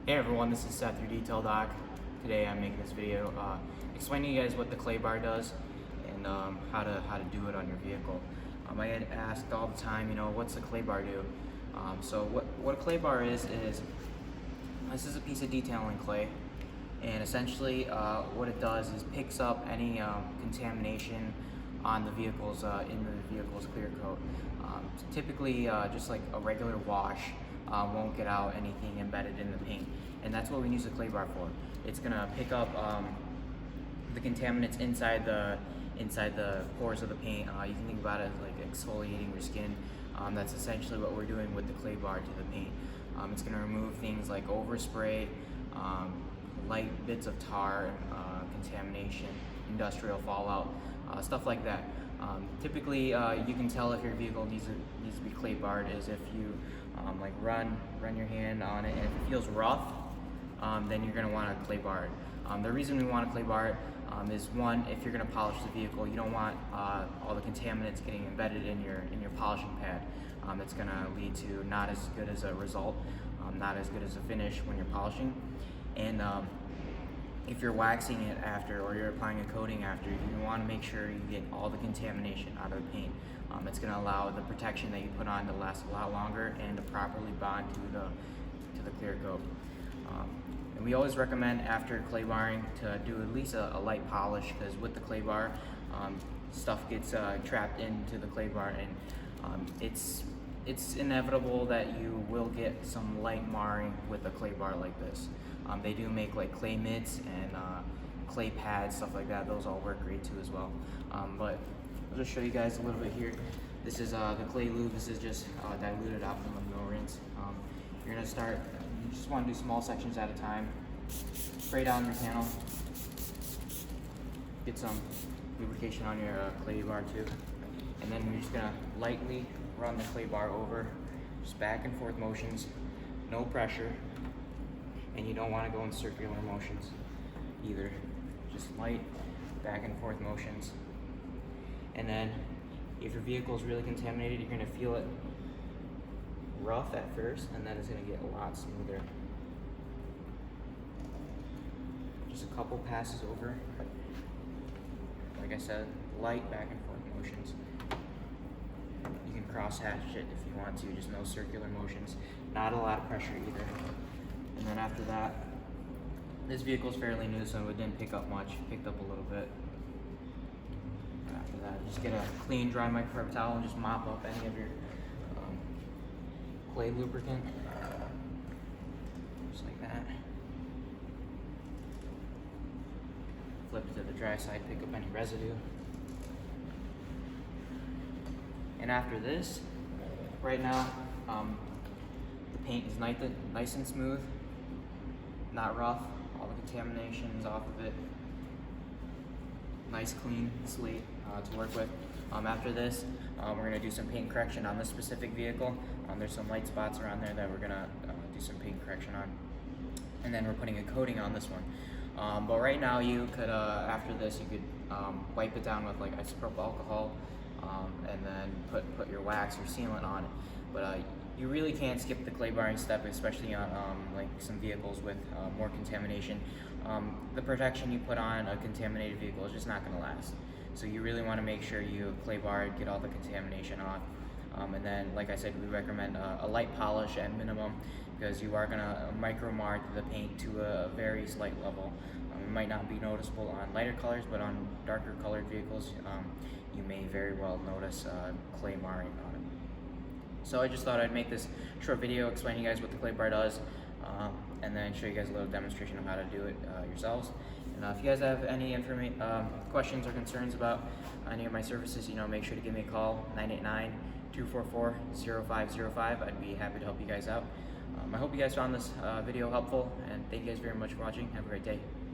Hey everyone, this is Seth, your detail doc. Today I'm making this video explaining to you guys what the clay bar does and how to do it on your vehicle. I get asked all the time, what's the clay bar do? So what a clay bar is this is a piece of detailing clay, and essentially what it does is picks up any contamination on the vehicle's in the vehicle's clear coat. Typically, just like a regular wash won't get out anything embedded in the paint, and that's what we use the clay bar for. It's gonna pick up the contaminants inside the pores of the paint. You can think about it as like exfoliating your skin. That's essentially what we're doing with the clay bar to the paint. It's gonna remove things like overspray, light bits of tar, contamination, industrial fallout, stuff like that. Typically, you can tell if your vehicle needs to be clay barred is if you like run your hand on it, and if it feels rough, then you're going to want to clay bar it. The reason we want to clay bar it is, one, if you're going to polish the vehicle, you don't want all the contaminants getting embedded in your polishing pad. That's going to lead to not as good as a result, not as good as a finish when you're polishing. And if you're waxing it after, or you're applying a coating after, you want to make sure you get all the contamination out of the paint. It's going to allow the protection that you put on to last a lot longer and to properly bond to the clear coat. And we always recommend after clay barring to do at least a light polish, because with the clay bar, stuff gets trapped into the clay bar, and it's inevitable that you will get some light marring with a clay bar like this. They do make like clay mitts and clay pads, stuff like that. Those all work great too as well. But I'll just show you guys a little bit here. This is the clay lube. This is just diluted out from a no rinse. You're gonna start, you just wanna do small sections at a time. Spray down your panel. Get some lubrication on your clay bar too. And then you're just gonna lightly run the clay bar over, just back and forth motions, no pressure. And you don't want to go in circular motions either, just light back and forth motions. And then if your vehicle is really contaminated, you're going to feel it rough at first, and then it's going to get a lot smoother. Just a couple passes over. Like I said, light back and forth motions. You can cross hatch it if you want to, just no circular motions. Not a lot of pressure either. And then after that, this vehicle's fairly new, so it didn't pick up much. It picked up a little bit. After that, just get a clean, dry microfiber towel and just mop up any of your clay lubricant. Just like that. Flip it to the dry side, pick up any residue. And after this, right now, the paint is nice and smooth. Not rough, all the contamination's off of it. Nice clean slate to work with. After this, we're gonna do some paint correction on this specific vehicle. There's some light spots around there that we're gonna do some paint correction on. And then we're putting a coating on this one. But right now you could, after this, you could wipe it down with like isopropyl alcohol and then put your wax or sealant on it. But you really can't skip the clay barring step, especially on like some vehicles with more contamination. The protection you put on a contaminated vehicle is just not going to last. So you really want to make sure you clay bar it, get all the contamination off. And then, like I said, we recommend a light polish at minimum, because you are going to micro mar the paint to a very slight level. It might not be noticeable on lighter colors, but on darker colored vehicles, you may very well notice clay marring on it. So I just thought I'd make this short video explaining you guys what the clay bar does, and then show you guys a little demonstration of how to do it yourselves. And if you guys have any questions or concerns about any of my services, make sure to give me a call, 989-244-0505. I'd be happy to help you guys out. I hope you guys found this video helpful, and thank you guys very much for watching. Have a great day.